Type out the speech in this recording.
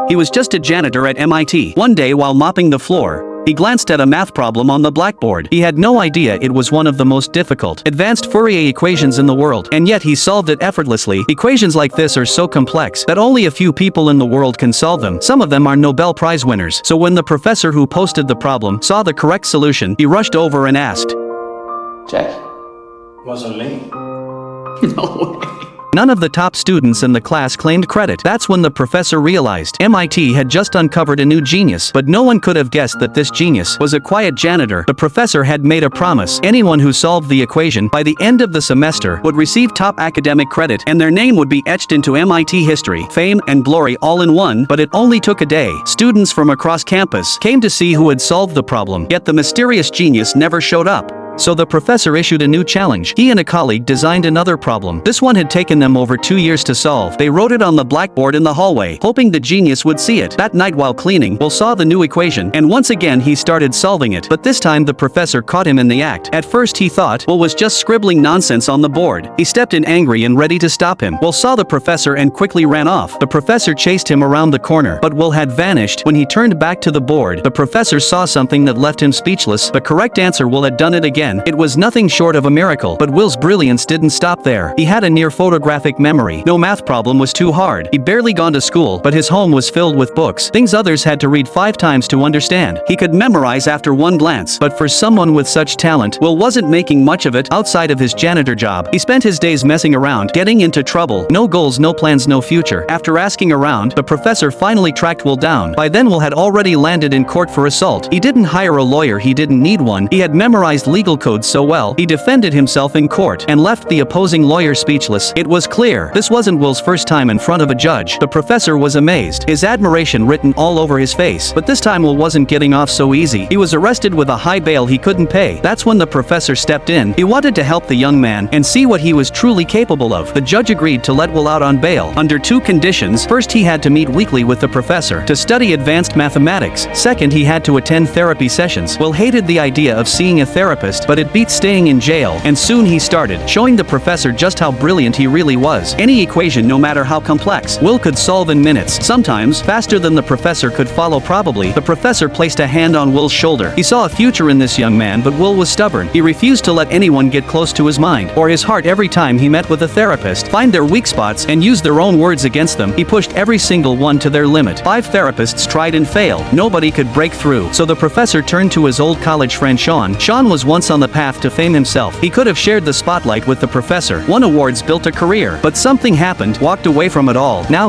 He was just a janitor at MIT. One day while mopping the floor, he glanced at a math problem on the blackboard. He had no idea it was one of the most difficult, advanced Fourier equations in the world, and yet he solved it effortlessly. Equations like this are so complex that only a few people in the world can solve them. Some of them are Nobel Prize winners. So when the professor who posted the problem saw the correct solution, he rushed over and asked, Check. Wasn't me. No way. None of the top students in the class claimed credit. That's when the professor realized MIT had just uncovered a new genius, but no one could have guessed that this genius was a quiet janitor. The professor had made a promise. Anyone who solved the equation by the end of the semester would receive top academic credit, and their name would be etched into MIT history, fame, and glory all in one. But it only took a day. Students from across campus came to see who had solved the problem, yet the mysterious genius never showed up. So the professor issued a new challenge. He and a colleague designed another problem. This one had taken them over 2 years to solve. They wrote it on the blackboard in the hallway, hoping the genius would see it. That night while cleaning, Will saw the new equation, and once again he started solving it. But this time the professor caught him in the act. At first he thought Will was just scribbling nonsense on the board. He stepped in angry and ready to stop him. Will saw the professor and quickly ran off. The professor chased him around the corner, but Will had vanished. When he turned back to the board, the professor saw something that left him speechless. The correct answer: Will had done it again. It was nothing short of a miracle, but Will's brilliance didn't stop there. He had a near photographic memory. No math problem was too hard. He'd barely gone to school, but his home was filled with books, things others had to read 5 times to understand. He could memorize after one glance, but for someone with such talent, Will wasn't making much of it outside of his janitor job. He spent his days messing around, getting into trouble. No goals, no plans, no future. After asking around, the professor finally tracked Will down. By then Will had already landed in court for assault. He didn't hire a lawyer, he didn't need one. He had memorized legal codes so well, he defended himself in court and left the opposing lawyer speechless. It was clear this wasn't Will's first time in front of a judge. The professor was amazed, his admiration written all over his face. But this time Will wasn't getting off so easy. He was arrested with a high bail he couldn't pay. That's when the professor stepped in. He wanted to help the young man and see what he was truly capable of. The judge agreed to let Will out on bail under 2 conditions. First, he had to meet weekly with the professor to study advanced mathematics. Second, he had to attend therapy sessions. Will hated the idea of seeing a therapist, but it beat staying in jail, and soon he started showing the professor just how brilliant he really was. Any equation, no matter how complex, Will could solve in minutes, sometimes faster than the professor could follow. Probably, the professor placed a hand on Will's shoulder. He saw a future in this young man, but Will was stubborn. He refused to let anyone get close to his mind or his heart. Every time he met with a therapist, find their weak spots and use their own words against them. He pushed every single one to their limit. 5 therapists tried and failed. Nobody could break through. So the professor turned to his old college friend Sean. Sean was once on the path to fame himself. He could have shared the spotlight with the professor, won awards, built a career, but something happened, walked away from it all. Now